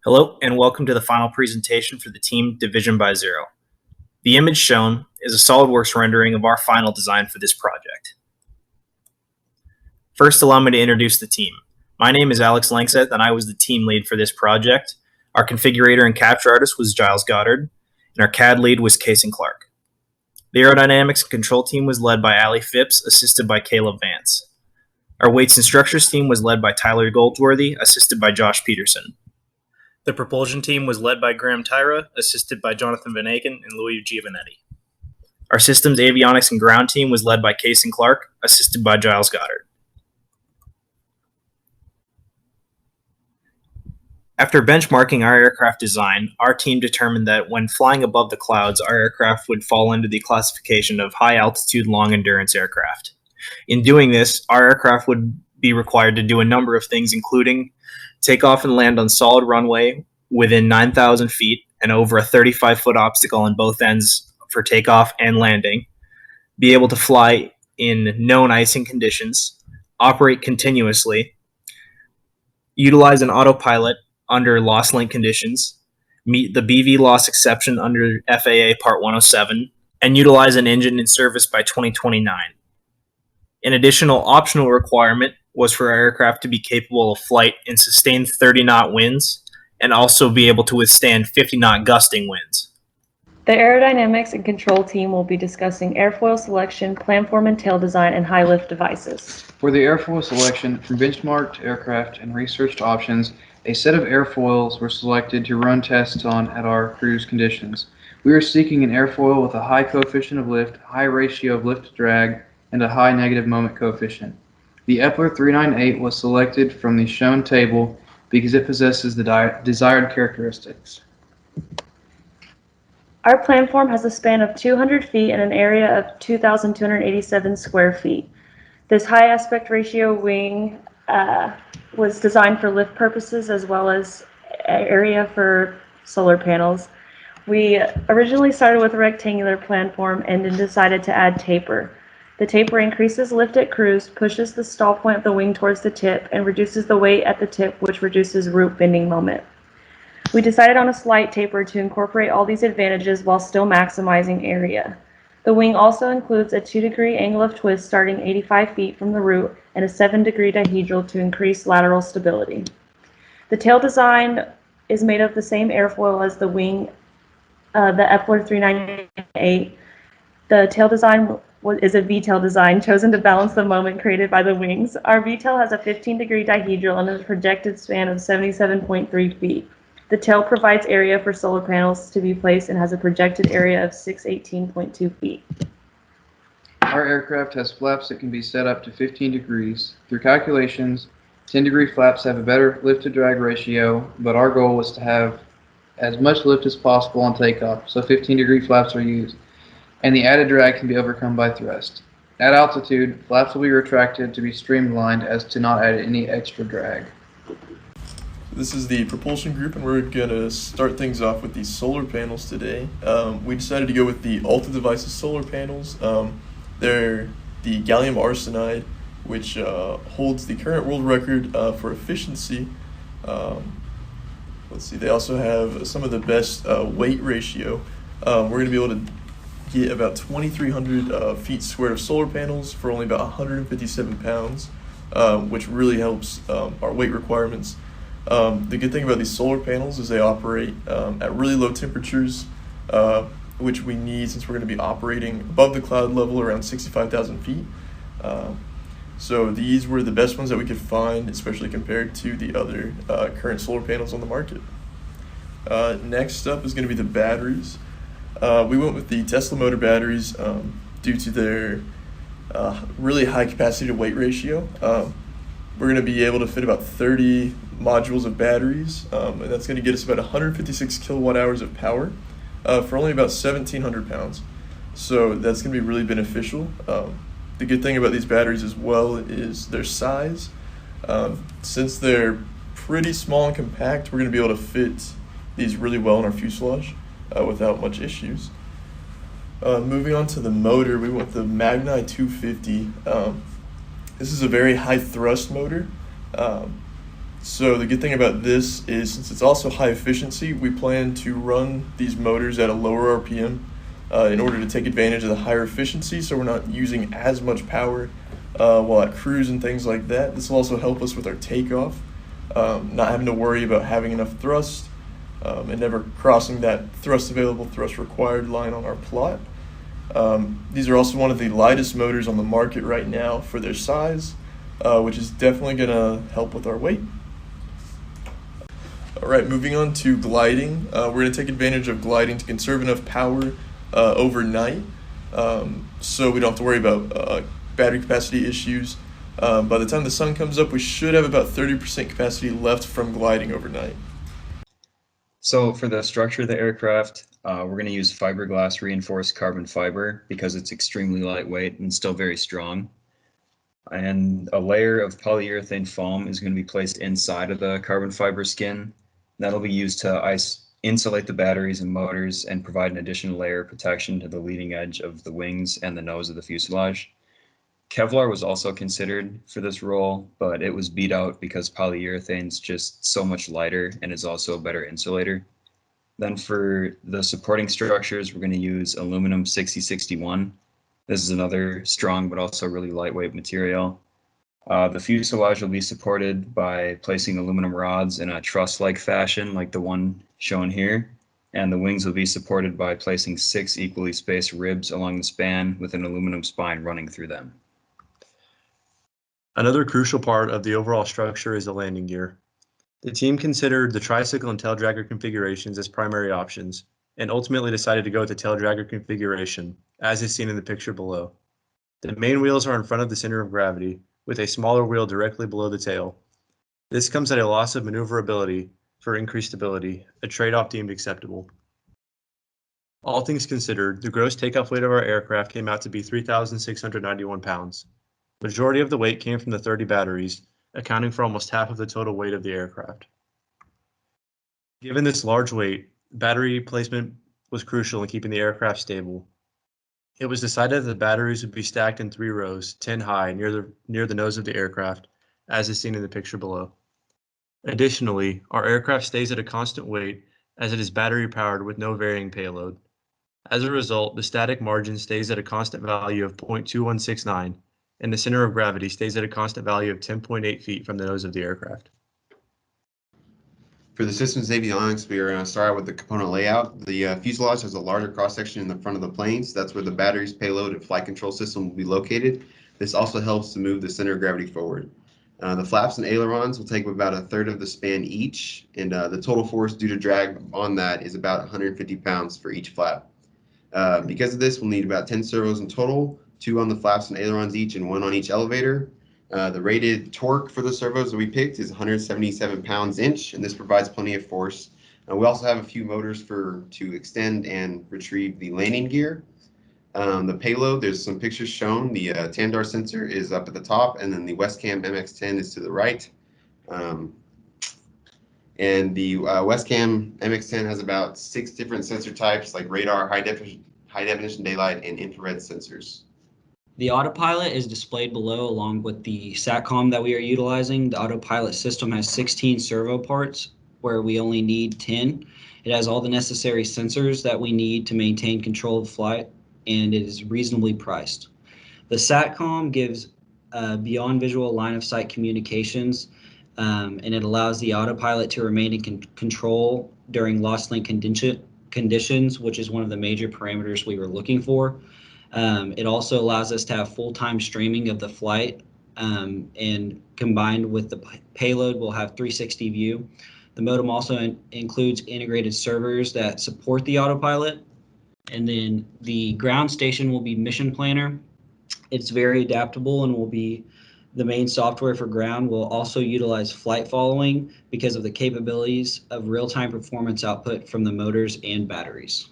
Hello, and welcome to the final presentation for the team Division by Zero. The image shown is a SOLIDWORKS rendering of our final design for this project. First, allow me to introduce the team. My name is Alex Langseth, and I was the team lead for this project. Our configurator and capture artist was Giles Goddard, and our CAD lead was Kason Clark. The aerodynamics and control team was led by Ali Phipps, assisted by Caleb Vance. Our weights and structures team was led by Tyler Goldsworthy, assisted by Josh Peterson. The propulsion team was led by Graham Tyra, assisted by Jonathan Van Aken and Louis Giovanetti. Our systems, avionics, and ground team was led by Kason Clark, assisted by Giles Goddard. After benchmarking our aircraft design, our team determined that when flying above the clouds, our aircraft would fall into the classification of high-altitude, long-endurance aircraft. In doing this, our aircraft would be required to do a number of things, including take off and land on solid runway within 9,000 feet and over a 35-foot obstacle on both ends for takeoff and landing, be able to fly in known icing conditions, operate continuously, utilize an autopilot under loss link conditions, meet the BV loss exception under FAA Part 107, and utilize an engine in service by 2029. An additional optional requirement was for our aircraft to be capable of flight in sustained 30-knot winds and also be able to withstand 50-knot gusting winds. The aerodynamics and control team will be discussing airfoil selection, planform and tail design, and high-lift devices. For the airfoil selection, from benchmarked aircraft and researched options, a set of airfoils were selected to run tests on at our cruise conditions. We are seeking an airfoil with a high coefficient of lift, high ratio of lift to drag, and a high negative moment coefficient. The Epler 398 was selected from the shown table because it possesses the desired characteristics. Our planform has a span of 200 feet and an area of 2,287 square feet. This high aspect ratio wing was designed for lift purposes as well as area for solar panels. We originally started with a rectangular planform and then decided to add taper. The taper increases lift at cruise, pushes the stall point of the wing towards the tip, and reduces the weight at the tip, which reduces root bending moment. We decided on a slight taper to incorporate all these advantages while still maximizing area. The wing also includes a 2-degree angle of twist starting 85 feet from the root and a 7-degree dihedral to increase lateral stability. The tail design is made of the same airfoil as the wing, the Epler 398. The tail design is a V-tail design chosen to balance the moment created by the wings. Our V-tail has a 15-degree dihedral and a projected span of 77.3 feet. The tail provides area for solar panels to be placed and has a projected area of 618.2 feet. Our aircraft has flaps that can be set up to 15 degrees. Through calculations, 10-degree flaps have a better lift-to-drag ratio, but our goal was to have as much lift as possible on takeoff, so 15-degree flaps are used, and the added drag can be overcome by thrust. At altitude, flaps will be retracted to be streamlined as to not add any extra drag. This is the propulsion group, and we're going to start things off with the solar panels today. We decided to go with the Alta Devices solar panels. They're the gallium arsenide, which holds the current world record for efficiency. Let's see, they also have some of the best weight ratio. We're going to be able to get about 2,300 feet squared of solar panels for only about 157 pounds, which really helps our weight requirements. The good thing about these solar panels is they operate at really low temperatures, which we need since we're going to be operating above the cloud level around 65,000 feet. So these were the best ones that we could find, especially compared to the other current solar panels on the market. Next up is going to be the batteries. We went with the Tesla motor batteries due to their really high capacity to weight ratio. We're going to be able to fit about 30 modules of batteries, and that's going to get us about 156 kilowatt hours of power for only about 1,700 pounds. So that's going to be really beneficial. The good thing about these batteries as well is their size. Since they're pretty small and compact, we're going to be able to fit these really well in our fuselage without much issues. Moving on to the motor, we went with the Magni 250. This is a very high thrust motor. So the good thing about this is since it's also high efficiency, we plan to run these motors at a lower RPM in order to take advantage of the higher efficiency, so we're not using as much power while at cruise and things like that. This will also help us with our takeoff, not having to worry about having enough thrust and never crossing that thrust available, thrust required line on our plot. These are also one of the lightest motors on the market right now for their size, which is definitely going to help with our weight. All right, moving on to gliding. We're going to take advantage of gliding to conserve enough power overnight, so we don't have to worry about battery capacity issues. By the time the sun comes up, we should have about 30% capacity left from gliding overnight. So for the structure of the aircraft, we're going to use fiberglass reinforced carbon fiber because it's extremely lightweight and still very strong. And a layer of polyurethane foam is going to be placed inside of the carbon fiber skin. That'll be used to insulate the batteries and motors and provide an additional layer of protection to the leading edge of the wings and the nose of the fuselage. Kevlar was also considered for this role, but it was beat out because polyurethane is just so much lighter and is also a better insulator. Then for the supporting structures, we're going to use aluminum 6061. This is another strong but also really lightweight material. The fuselage will be supported by placing aluminum rods in a truss-like fashion like the one shown here, and the wings will be supported by placing 6 equally spaced ribs along the span with an aluminum spine running through them. Another crucial part of the overall structure is the landing gear. The team considered the tricycle and tail dragger configurations as primary options, and ultimately decided to go with the tail dragger configuration, as is seen in the picture below. The main wheels are in front of the center of gravity, with a smaller wheel directly below the tail. This comes at a loss of maneuverability for increased stability, a trade-off deemed acceptable. All things considered, the gross takeoff weight of our aircraft came out to be 3,691 pounds. Majority of the weight came from the 30 batteries, accounting for almost half of the total weight of the aircraft. Given this large weight, battery placement was crucial in keeping the aircraft stable. It was decided that the batteries would be stacked in 3 rows, 10 high, near the nose of the aircraft, as is seen in the picture below. Additionally, our aircraft stays at a constant weight as it is battery powered with no varying payload. As a result, the static margin stays at a constant value of 0.2169, and the center of gravity stays at a constant value of 10.8 feet from the nose of the aircraft. For the systems avionics, we are going to start out with the component layout. The fuselage has a larger cross-section in the front of the planes. That's where the batteries, payload, and flight control system will be located. This also helps to move the center of gravity forward. The flaps and ailerons will take about a third of the span each, and the total force due to drag on that is about 150 pounds for each flap. Because of this, we'll need about 10 servos in total, 2 on the flaps and ailerons each and 1 on each elevator. The rated torque for the servos that we picked is 177 pounds-inch, and this provides plenty of force. We also have a few motors to extend and retrieve the landing gear. The payload, there's some pictures shown. The TANDAR sensor is up at the top, and then the Westcam MX-10 is to the right. And the Westcam MX-10 has about 6 different sensor types like radar, high definition daylight, and infrared sensors. The autopilot is displayed below along with the SATCOM that we are utilizing. The autopilot system has 16 servo parts where we only need 10. It has all the necessary sensors that we need to maintain control of flight, and it is reasonably priced. The SATCOM gives beyond visual line of sight communications, and it allows the autopilot to remain in control during lost link conditions, which is one of the major parameters we were looking for. It also allows us to have full-time streaming of the flight, and combined with the payload, we'll have 360 view. The modem also includes integrated servers that support the autopilot. And then the ground station will be Mission Planner. It's very adaptable and will be the main software for ground. Will also utilize flight following because of the capabilities of real-time performance output from the motors and batteries.